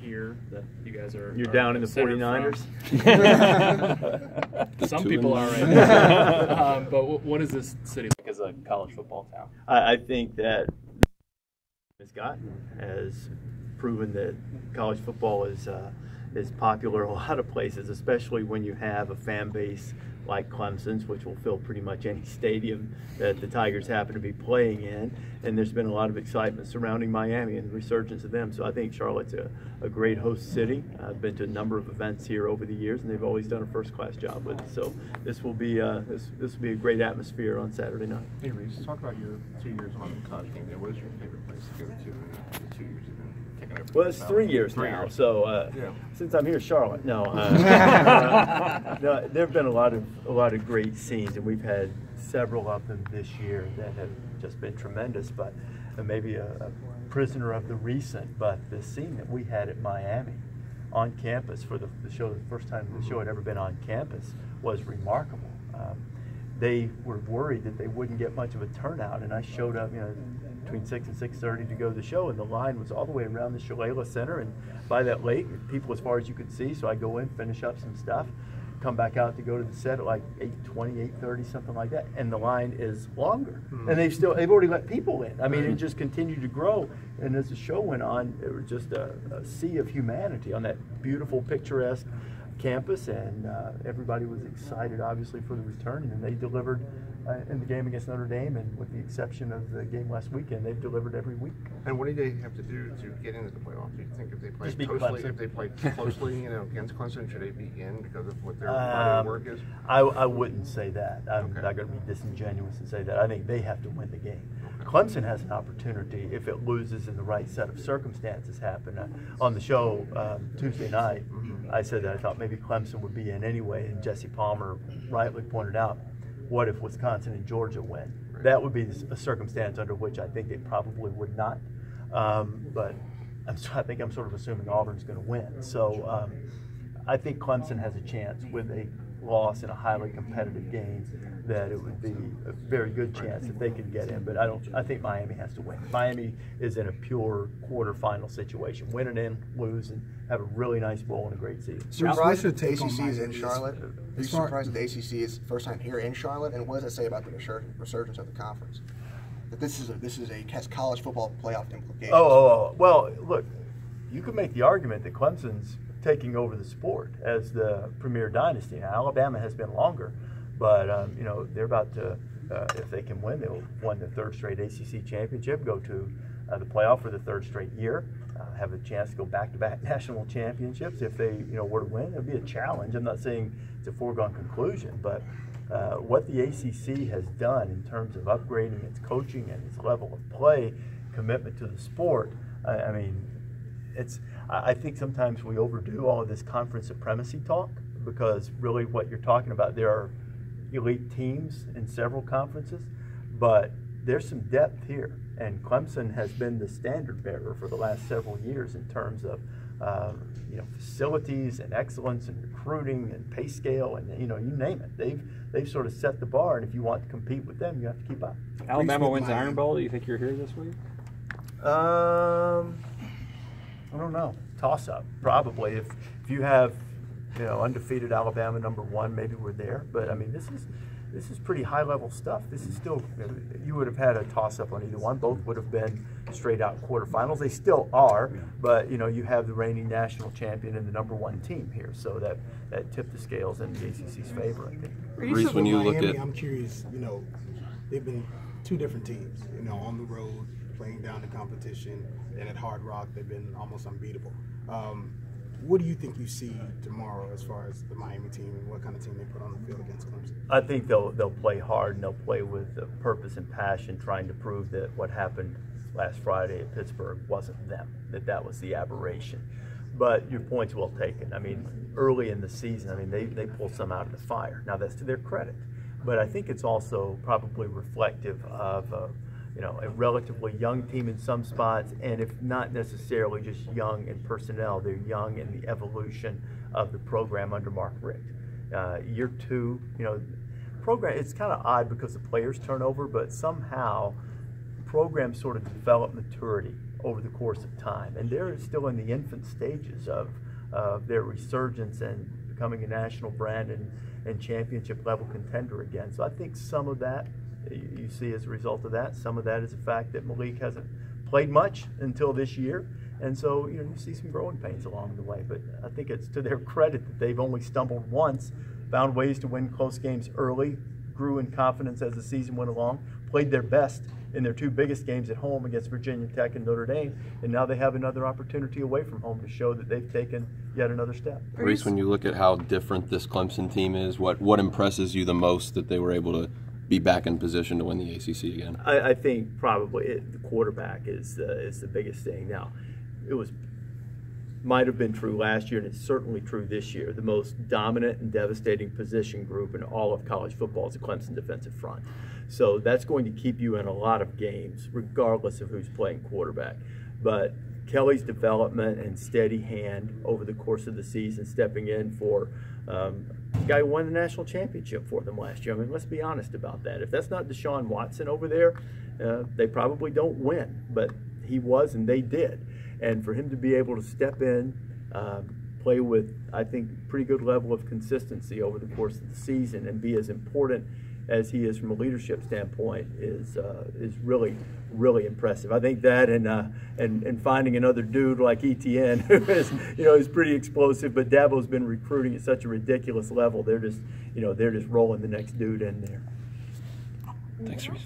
Here that you guys are. You're down in the 49ers? Some people are right now. But what is this city like as a college football town? I think that has proven that college football is popular in a lot of places, especially when you have a fan base like Clemson's, which will fill pretty much any stadium that the Tigers happen to be playing in. And there's been a lot of excitement surrounding Miami and the resurgence of them. So I think Charlotte's a great host city. I've been to a number of events here over the years, and they've always done a first-class job with it. So this will be this will be a great atmosphere on Saturday night. Hey, Rece, talk about your 2 years on the college game. What is your favorite place to go to in the 2 years you've been taking over? Well, it's 3 years now. So since I'm here, Charlotte. No, no, there have been a lot of great scenes, and we've had several of them this year that have just been tremendous. But maybe a prisoner of the recent, but the scene that we had at Miami on campus for the show, the first time the show had ever been on campus, was remarkable. They were worried that they wouldn't get much of a turnout, and I showed up, between 6 and 6:30 to go to the show, and the line was all the way around the Shalala Center and by that lake, people as far as you could see. So I go in, finish up some stuff, come back out to go to the set at like 8:20, 8:30, something like that, and the line is longer. And they've already let people in. I mean, it just continued to grow, and as the show went on, it was just a sea of humanity on that beautiful, picturesque campus, and everybody was excited, obviously, for the return, and they delivered in the game against Notre Dame, and with the exception of the game last weekend, they've delivered every week. And what do they have to do to get into the playoff? Do you think if they played closely, against Clemson, should they be in because of what their body of work is? I wouldn't say that. I'm not going to be disingenuous and say that. I think they have to win the game. Clemson has an opportunity if it loses and the right set of circumstances happen. On the show Tuesday night, I said that I thought maybe Clemson would be in anyway, and Jesse Palmer rightly pointed out, what if Wisconsin and Georgia win? Right. That would be a circumstance under which I think they probably would not. But I think I'm sort of assuming Auburn's going to win. So I think Clemson has a chance with a loss in a highly competitive game, that it would be a very good chance that they can get in. But I think Miami has to win. Miami is in a pure quarterfinal situation. Win and in, lose, and have a really nice bowl and a great season. Surprised that the ACC is in Charlotte? Are you surprised that the ACC is first time here in Charlotte? And what does that say about the resurgence of the conference? That this has college football playoff implications. Well, look, you could make the argument that Clemson's taking over the sport as the premier dynasty. Now, Alabama has been longer, but they're about to, if they can win, they'll win the 3rd straight ACC championship, go to the playoff for the 3rd straight year, have a chance to go back-to-back national championships. If they were to win, it'll be a challenge. I'm not saying it's a foregone conclusion, but what the ACC has done in terms of upgrading its coaching and its level of play, commitment to the sport, I think sometimes we overdo all of this conference supremacy talk, because really what you're talking about, there are elite teams in several conferences, but there's some depth here, and Clemson has been the standard bearer for the last several years in terms of facilities and excellence and recruiting and pay scale, and you name it. They've sort of set the bar, and if you want to compete with them, you have to keep up. Alabama wins the Iron Bowl. Do you think you're here this week? I don't know. Toss up, probably. If you have, undefeated Alabama #1, maybe we're there. But I mean, this is pretty high level stuff. This is still, you would have had a toss up on either one. Both would have been straight out quarterfinals. They still are, but you have the reigning national champion and the #1 team here, so that tipped the scales in the ACC's favor, I think. Rece, when you look at, I'm curious. They've been 2 different teams. On the road, playing down the competition, and at Hard Rock, they've been almost unbeatable. What do you think you see tomorrow as far as the Miami team and what kind of team they put on the field against Clemson? I think they'll play hard, and they'll play with purpose and passion, trying to prove that what happened last Friday at Pittsburgh wasn't them, that was the aberration. But your point's well taken. I mean, early in the season, they pulled some out of the fire. Now, that's to their credit. But I think it's also probably reflective of a relatively young team in some spots, and if not necessarily just young in personnel, they're young in the evolution of the program under Mark Richt. Year 2, program, it's kind of odd because the players turn over, but somehow programs sort of develop maturity over the course of time. And they're still in the infant stages of their resurgence and becoming a national brand and championship level contender again. So I think some of that you see as a result of that. Some of that is the fact that Malik hasn't played much until this year. And so, you see some growing pains along the way. But I think it's to their credit that they've only stumbled once, found ways to win close games early, grew in confidence as the season went along, played their best in their two biggest games at home against Virginia Tech and Notre Dame, and now they have another opportunity away from home to show that they've taken yet another step. Rece, when you look at how different this Clemson team is, what impresses you the most that they were able to be back in position to win the ACC again? I think probably the quarterback is the biggest thing. Now, might have been true last year, and it's certainly true this year. The most dominant and devastating position group in all of college football is the Clemson defensive front. So that's going to keep you in a lot of games, regardless of who's playing quarterback. But Kelly's development and steady hand over the course of the season, stepping in for the guy who won the national championship for them last year. I mean, let's be honest about that. If that's not Deshaun Watson over there, they probably don't win. But he was, and they did. And for him to be able to step in, play with, I think, pretty good level of consistency over the course of the season and be as important as he is from a leadership standpoint is really, really impressive. I think that and finding another dude like Etienne who is, is pretty explosive, but Dabo's been recruiting at such a ridiculous level. They're just rolling the next dude in there. Thanks, Rece.